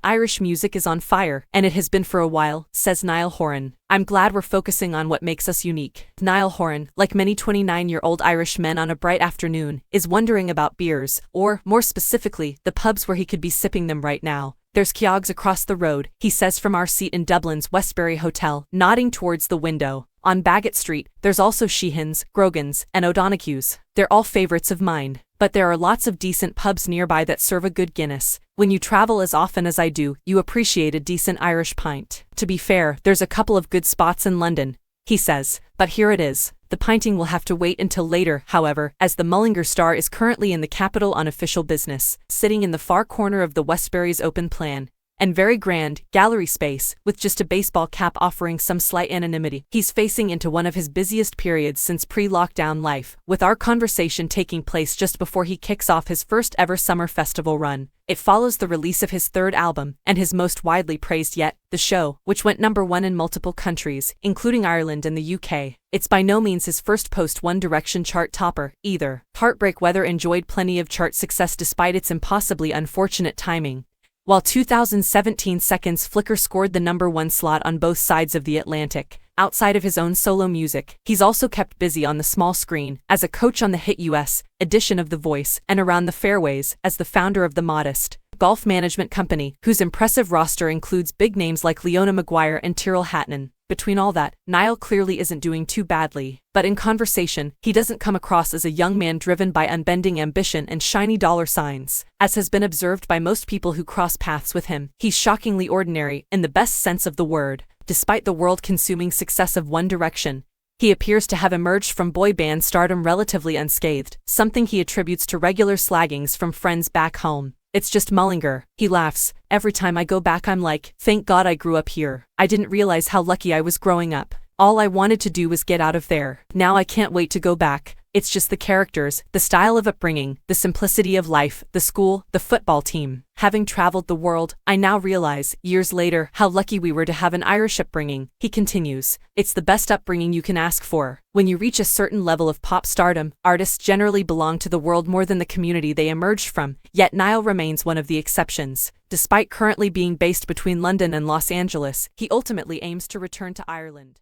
Irish music is on fire, and it has been for a while, says Niall Horan. I'm glad we're focusing on what makes us unique. Niall Horan, like many 29-year-old Irish men on a bright afternoon, is wondering about beers, or, more specifically, the pubs where he could be sipping them right now. There's Keogh's across the road, he says from our seat in Dublin's Westbury Hotel, nodding towards the window. On Baggot Street, there's also Sheehan's, Grogan's, and O'Donoghue's. They're all favorites of mine. But there are lots of decent pubs nearby that serve a good Guinness. When you travel as often as I do, you appreciate a decent Irish pint. To be fair, there's a couple of good spots in London, he says, but here it is. The pinting will have to wait until later, however, as the Mullingar Star is currently in the capital on official business, sitting in the far corner of the Westbury's open plan and very grand gallery space, with just a baseball cap offering some slight anonymity. He's facing into one of his busiest periods since pre-lockdown life, with our conversation taking place just before he kicks off his first ever summer festival run. It follows the release of his third album, and his most widely praised yet, The Show, which went #1 in multiple countries, including Ireland and the UK. It's by no means his first post-One Direction chart topper, either. Heartbreak Weather enjoyed plenty of chart success despite its impossibly unfortunate timing, while 2017 Seconds Flicker scored the #1 slot on both sides of the Atlantic. Outside of his own solo music, he's also kept busy on the small screen, as a coach on the hit US edition of The Voice, and around the fairways, as the founder of the Modest golf management company, whose impressive roster includes big names like Leona Maguire and Tyrrell Hatton. Between all that, Niall clearly isn't doing too badly, but in conversation, he doesn't come across as a young man driven by unbending ambition and shiny dollar signs. As has been observed by most people who cross paths with him, he's shockingly ordinary, in the best sense of the word. Despite the world-consuming success of One Direction, he appears to have emerged from boy band stardom relatively unscathed, something he attributes to regular slaggings from friends back home. It's just Mullingar, he laughs. Every time I go back I'm like, thank God I grew up here. I didn't realize how lucky I was growing up. All I wanted to do was get out of there. Now I can't wait to go back. It's just the characters, the style of upbringing, the simplicity of life, the school, the football team. Having traveled the world, I now realize, years later, how lucky we were to have an Irish upbringing, he continues. It's the best upbringing you can ask for. When you reach a certain level of pop stardom, artists generally belong to the world more than the community they emerged from, yet Niall remains one of the exceptions. Despite currently being based between London and Los Angeles, he ultimately aims to return to Ireland.